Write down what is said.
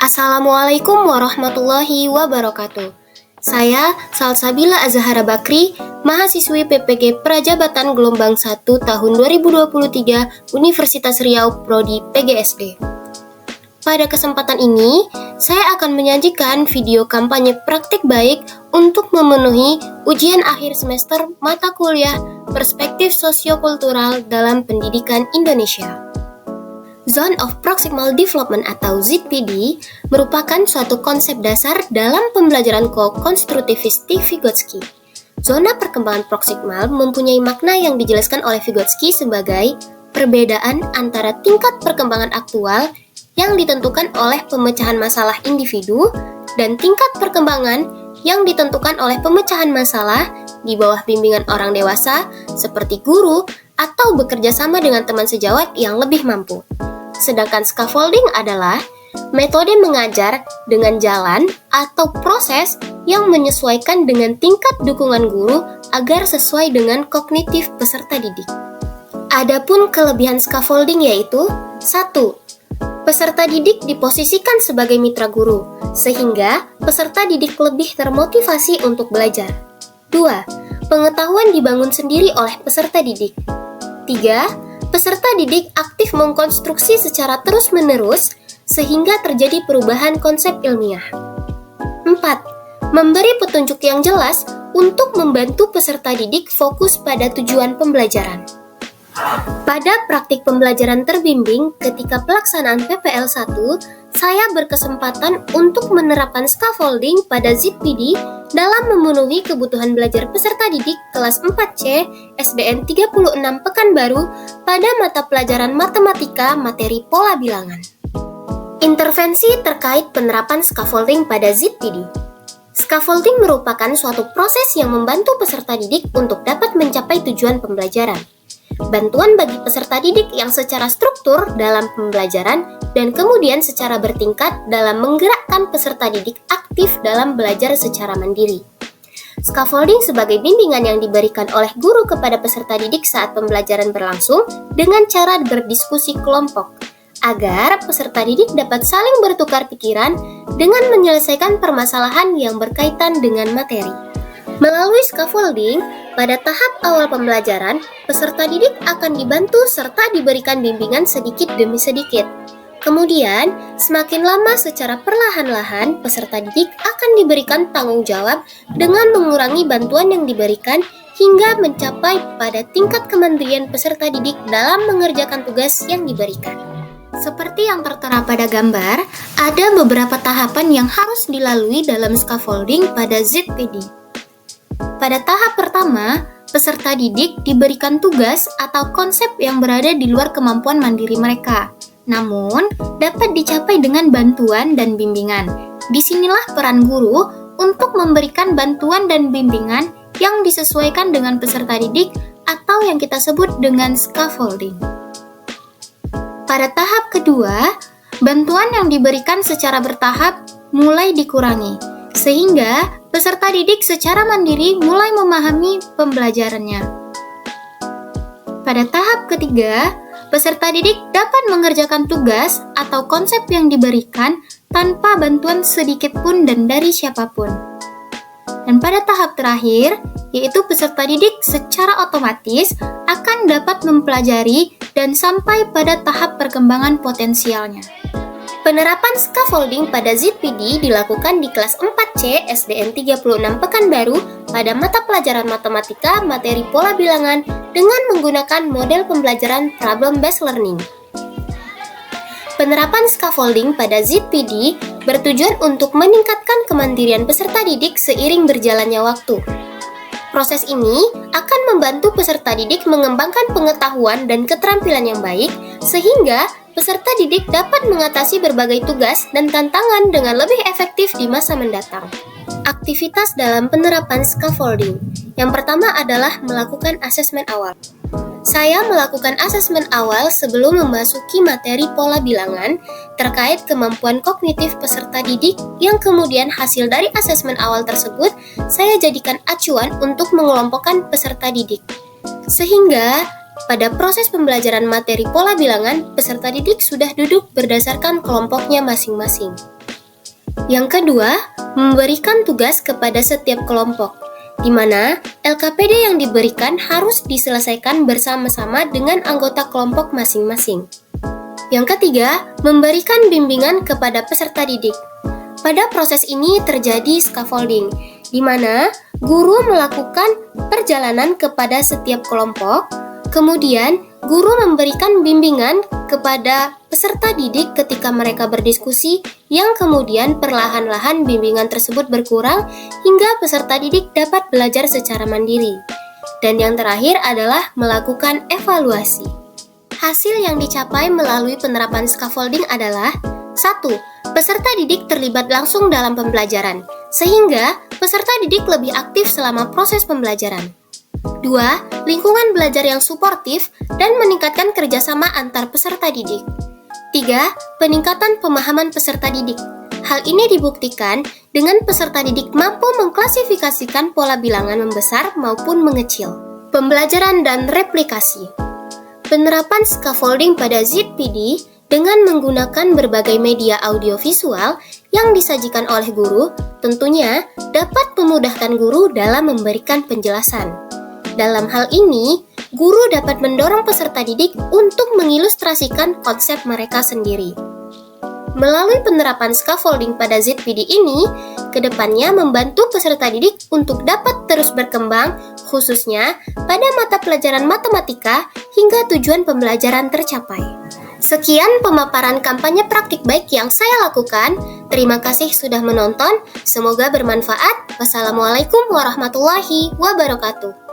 Assalamualaikum warahmatullahi wabarakatuh. Saya Salsabila Azahara Bakri, mahasiswi PPG Prajabatan Gelombang 1 tahun 2023 Universitas Riau Prodi PGSD. Pada kesempatan ini, saya akan menyajikan video kampanye praktik baik untuk memenuhi ujian akhir semester mata kuliah Perspektif Sosiokultural dalam Pendidikan Indonesia. Zone of Proximal Development atau ZPD merupakan suatu konsep dasar dalam pembelajaran konstruktivistik Vygotsky. Zona perkembangan proksimal mempunyai makna yang dijelaskan oleh Vygotsky sebagai perbedaan antara tingkat perkembangan aktual yang ditentukan oleh pemecahan masalah individu dan tingkat perkembangan yang ditentukan oleh pemecahan masalah di bawah bimbingan orang dewasa seperti guru atau bekerja sama dengan teman sejawat yang lebih mampu. Sedangkan scaffolding adalah metode mengajar dengan jalan atau proses yang menyesuaikan dengan tingkat dukungan guru agar sesuai dengan kognitif peserta didik. Adapun kelebihan scaffolding yaitu 1. Peserta didik diposisikan sebagai mitra guru, sehingga peserta didik lebih termotivasi untuk belajar. 2. Pengetahuan dibangun sendiri oleh peserta didik. 3. Peserta didik aktif mengkonstruksi secara terus-menerus sehingga terjadi perubahan konsep ilmiah. 4. Memberi petunjuk yang jelas untuk membantu peserta didik fokus pada tujuan pembelajaran. Pada praktik pembelajaran terbimbing ketika pelaksanaan PPL 1, saya berkesempatan untuk menerapkan scaffolding pada ZPD dalam memenuhi kebutuhan belajar peserta didik kelas 4C SDN 36 Pekanbaru pada mata pelajaran matematika materi pola bilangan. Intervensi terkait penerapan scaffolding pada ZPD. Scaffolding merupakan suatu proses yang membantu peserta didik untuk dapat mencapai tujuan pembelajaran. Bantuan bagi peserta didik yang secara struktur dalam pembelajaran dan kemudian secara bertingkat dalam menggerakkan peserta didik aktif dalam belajar secara mandiri. Scaffolding sebagai bimbingan yang diberikan oleh guru kepada peserta didik saat pembelajaran berlangsung dengan cara berdiskusi kelompok, agar peserta didik dapat saling bertukar pikiran dengan menyelesaikan permasalahan yang berkaitan dengan materi. Melalui scaffolding, pada tahap awal pembelajaran, peserta didik akan dibantu serta diberikan bimbingan sedikit demi sedikit. Kemudian, semakin lama secara perlahan-lahan, peserta didik akan diberikan tanggung jawab dengan mengurangi bantuan yang diberikan hingga mencapai pada tingkat kemandirian peserta didik dalam mengerjakan tugas yang diberikan. Seperti yang tertera pada gambar, ada beberapa tahapan yang harus dilalui dalam scaffolding pada ZPD. Pada tahap pertama, peserta didik diberikan tugas atau konsep yang berada di luar kemampuan mandiri mereka, namun dapat dicapai dengan bantuan dan bimbingan. Disinilah peran guru untuk memberikan bantuan dan bimbingan yang disesuaikan dengan peserta didik atau yang kita sebut dengan scaffolding. Pada tahap kedua, bantuan yang diberikan secara bertahap mulai dikurangi, sehingga peserta didik secara mandiri mulai memahami pembelajarannya. Pada tahap ketiga, peserta didik dapat mengerjakan tugas atau konsep yang diberikan tanpa bantuan sedikit pun dan dari siapapun. Dan pada tahap terakhir, yaitu peserta didik secara otomatis akan dapat mempelajari dan sampai pada tahap perkembangan potensialnya. Penerapan scaffolding pada ZPD dilakukan di kelas 4C SDN 36 Pekanbaru pada mata pelajaran matematika materi pola bilangan dengan menggunakan model pembelajaran problem-based learning. Penerapan scaffolding pada ZPD bertujuan untuk meningkatkan kemandirian peserta didik seiring berjalannya waktu. Proses ini akan membantu peserta didik mengembangkan pengetahuan dan keterampilan yang baik, sehingga peserta didik dapat mengatasi berbagai tugas dan tantangan dengan lebih efektif di masa mendatang. Aktivitas dalam penerapan scaffolding. Yang pertama adalah melakukan asesmen awal. Saya melakukan asesmen awal sebelum memasuki materi pola bilangan terkait kemampuan kognitif peserta didik yang kemudian hasil dari asesmen awal tersebut saya jadikan acuan untuk mengelompokkan peserta didik. Sehingga pada proses pembelajaran materi pola bilangan, peserta didik sudah duduk berdasarkan kelompoknya masing-masing. Yang kedua, memberikan tugas kepada setiap kelompok, di mana LKPD yang diberikan harus diselesaikan bersama-sama dengan anggota kelompok masing-masing. Yang ketiga, memberikan bimbingan kepada peserta didik. Pada proses ini terjadi scaffolding, di mana guru melakukan perjalanan kepada setiap kelompok, kemudian guru memberikan bimbingan kepada peserta didik ketika mereka berdiskusi, yang kemudian perlahan-lahan bimbingan tersebut berkurang hingga peserta didik dapat belajar secara mandiri. Dan yang terakhir adalah melakukan evaluasi. Hasil yang dicapai melalui penerapan scaffolding adalah 1. Peserta didik terlibat langsung dalam pembelajaran, sehingga peserta didik lebih aktif selama proses pembelajaran. 2. Lingkungan belajar yang suportif dan meningkatkan kerjasama antar peserta didik. 3. Peningkatan pemahaman peserta didik. Hal ini dibuktikan dengan peserta didik mampu mengklasifikasikan pola bilangan membesar maupun mengecil. Pembelajaran dan replikasi. Penerapan scaffolding pada ZPD dengan menggunakan berbagai media audiovisual yang disajikan oleh guru tentunya dapat memudahkan guru dalam memberikan penjelasan. Dalam hal ini, guru dapat mendorong peserta didik untuk mengilustrasikan konsep mereka sendiri. Melalui penerapan scaffolding pada ZPD ini, kedepannya membantu peserta didik untuk dapat terus berkembang, khususnya pada mata pelajaran matematika hingga tujuan pembelajaran tercapai. Sekian pemaparan kampanye praktik baik yang saya lakukan. Terima kasih sudah menonton, semoga bermanfaat. Wassalamualaikum warahmatullahi wabarakatuh.